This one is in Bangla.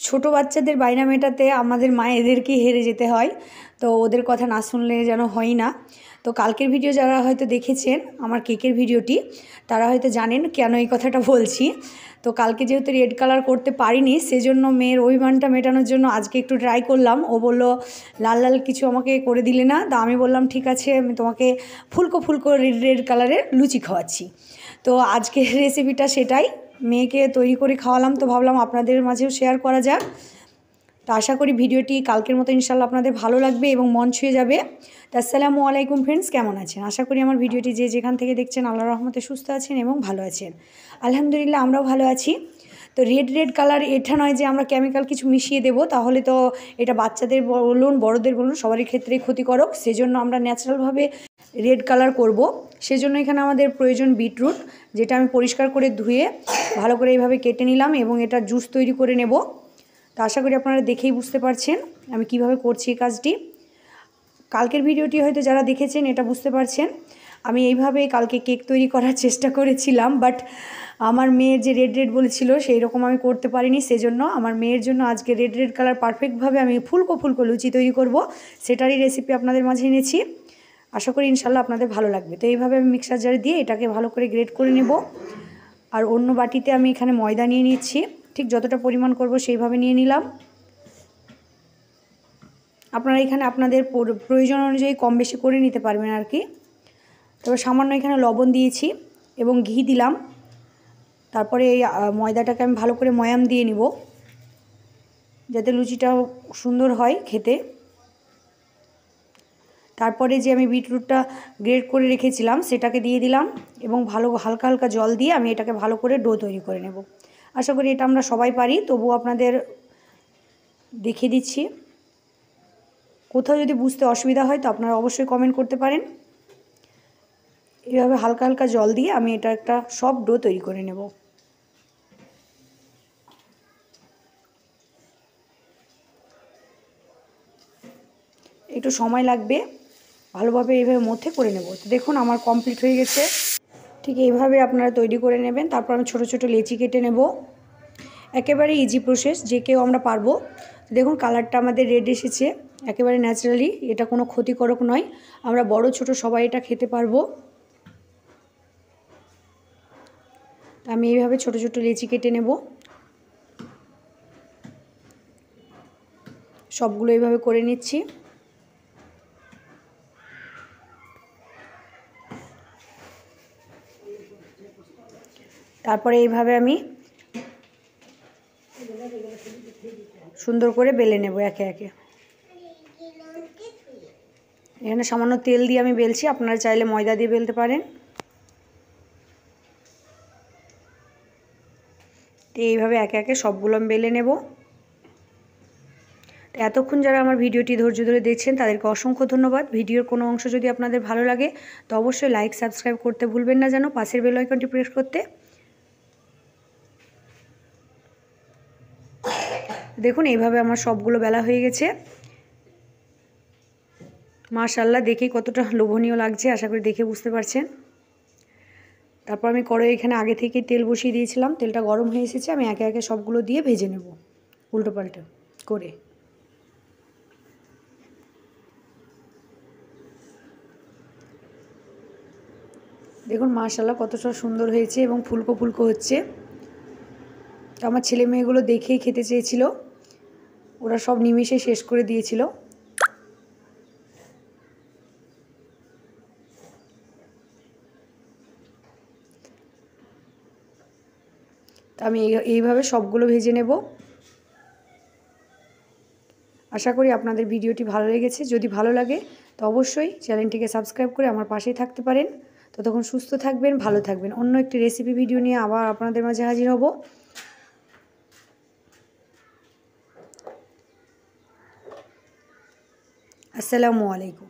ছোট বাচ্চাদের বায়না মেটাতে আমাদের মায়েদেরকে হেরে যেতে হয়। তো ওদের কথা না শুনলে যেন হয় না। তো কালকের ভিডিও যারা হয়তো দেখেছেন আমার কেকের ভিডিওটি, তারা হয়তো জানেন কেন এই কথাটা বলছি। তো কালকে যেহেতু রেড কালার করতে পারিনি, সেজন্য মেয়ের অভিমানটা মেটানোর জন্য আজকে একটু ট্রাই করলাম। ও বলল লাল লাল কিছু আমাকে করে দিলে না। তা আমি বললাম ঠিক আছে, আমি তোমাকে ফুলকো ফুলকো রেড রেড কালারের লুচি খাওয়াচ্ছি। তো আজকের রেসিপিটা সেটাই, মেয়েকে তৈরি করে খাওয়ালাম। তো ভাবলাম আপনাদের মাঝেও শেয়ার করা যাক। তো আশা করি ভিডিওটি কালকের মতো ইনশাল্লাহ আপনাদের ভালো লাগবে এবং মন ছুঁয়ে যাবে। তো আসসালামু আলাইকুম ফ্রেন্ডস, কেমন আছেন? আশা করি আমার ভিডিওটি যে যেখান থেকে দেখছেন আল্লাহর রহমতে সুস্থ আছেন এবং ভালো আছেন। আলহামদুলিল্লাহ আমরাও ভালো আছি। তো রেড রেড কালার এটা নয় যে আমরা কেমিক্যাল কিছু মিশিয়ে দেব, তাহলে তো এটা বাচ্চাদের বলুন বড়দের বলুন সবারই ক্ষেত্রেই ক্ষতিকারক। সেজন্য আমরা ন্যাচারালভাবে রেড কালার করব। সেজন্য এখানে আমাদের প্রয়োজন বিটরুট, যেটা আমি পরিষ্কার করে ধুয়ে ভালো করে এইভাবে কেটে নিলাম এবং এটা জুস তৈরি করে নেব। তো আশা করি আপনারা দেখেই বুঝতে পারছেন আমি কিভাবে করছি এই কাজটি। কালকের ভিডিওটি হয়তো যারা দেখেছেন এটা বুঝতে পারছেন। আমি এইভাবে কালকে কেক তৈরি করার চেষ্টা করেছিলাম, বাট আমার মেয়ের যে রেড রেড বলেছিল সেই রকম আমি করতে পারিনি। সেজন্য আমার মেয়ের জন্য আজকে রেড রেড কালার পারফেক্টভাবে আমি ফুলকো ফুলকো লুচি তৈরি করব, সেটারই রেসিপি আপনাদের মাঝে এনেছি। আশা করি ইনশাল্লাহ আপনাদের ভালো লাগবে। তো এইভাবে আমি মিক্সার জারে দিয়ে এটাকে ভালো করে গ্রেট করে নেব। আর অন্য বাটিতে আমি এখানে ময়দা নিয়ে নিচ্ছি, ঠিক যতটা পরিমাণ করব সেইভাবে নিয়ে নিলাম। আপনারা এখানে আপনাদের প্রয়োজন অনুযায়ী কম বেশি করে নিতে পারবেন আর কি। তবে সামান্য এখানে লবণ দিয়েছি এবং ঘি দিলাম। তারপরে এই ময়দাটাকে আমি ভালো করে ময়াম দিয়ে নিব, যাতে লুচিটাও সুন্দর হয় খেতে। তারপরে যে আমি বিটরুটটা গ্রেট করে রেখেছিলাম সেটাকে দিয়ে দিলাম এবং ভালো হালকা হালকা জল দিয়ে আমি এটাকে ভালো করে ডো তৈরি করে নেব। আশা করি এটা আমরা সবাই পারি, তবুও আপনাদের দেখিয়ে দিচ্ছি। কোথাও যদি বুঝতে অসুবিধা হয় তো আপনারা অবশ্যই কমেন্ট করতে পারেন। এইভাবে হালকা হালকা জল দিয়ে আমি এটা একটা সফট ডো তৈরি করে নেব। একটু সময় লাগবে, ভালোভাবে এইভাবে মধ্যে করে নেব। তো দেখুন আমার কমপ্লিট হয়ে গেছে। ঠিক এইভাবে আপনারা তৈরি করে নেবেন। তারপর আমি ছোট ছোট লেচি কেটে নেব। একেবারে ইজি প্রসেস, যে কেউ আমরা পারবো। দেখুন কালারটা আমাদের রেড এসেছে, একেবারে ন্যাচারালি, এটা কোনো ক্ষতিকারক নয়। আমরা বড় ছোট সবাই এটা খেতে পারবো। আমি এইভাবে ছোট ছোট লেচি কেটে নেব। সবগুলো এইভাবে করে নিচ্ছি। তারপরে এইভাবে আমি সুন্দর করে বেলে নেব একে একে। এখানে সামান্য তেল দিয়ে আমি বেলছি, আপনারা চাইলে ময়দা দিয়ে বেলতে পারেন। তো এইভাবে একে একে সবগুলো আমি বেলে নেব। তো এতক্ষণ যারা আমার ভিডিওটি ধৈর্য ধরে দেখছেন তাদেরকে অসংখ্য ধন্যবাদ। ভিডিওর কোনো অংশ যদি আপনাদের ভালো লাগে তো অবশ্যই লাইক সাবস্ক্রাইব করতে ভুলবেন না, যেন পাশের বেল আইকনটি প্রেস করতে। দেখুন এইভাবে আমার সবগুলো বেলা হয়ে গেছে। মাশাআল্লাহ, দেখে কতটা লোভনীয় লাগছে আশা করি দেখে বুঝতে পারছেন। তারপর আমি কড়াই এখানে আগে থেকে তেল বসিয়ে দিয়েছিলাম, তেলটা গরম হয়ে এসেছে। আমি একে একে সবগুলো দিয়ে ভেজে নেব উল্টো পাল্টা করে। দেখুন মাশাআল্লাহ কতটা সুন্দর হয়েছে এবং ফুলকো ফুলকো হচ্ছে। তো আমার ছেলে মেয়েগুলো দেখেই খেতে চেয়েছিল, ওরা সব নিমেষে শেষ করে দিয়েছিল। তো আমি এইভাবে সবগুলো ভেজে নেব। আশা করি আপনাদের ভিডিওটি ভালো লেগেছে। যদি ভালো লাগে তো অবশ্যই চ্যানেলটিকে সাবস্ক্রাইব করে আমার পাশেই থাকতে পারেন। ততক্ষণ সুস্থ থাকবেন, ভালো থাকবেন। অন্য একটি রেসিপি ভিডিও নিয়ে আবার আপনাদের মাঝে হাজির হব। আসসালামু আলাইকুম।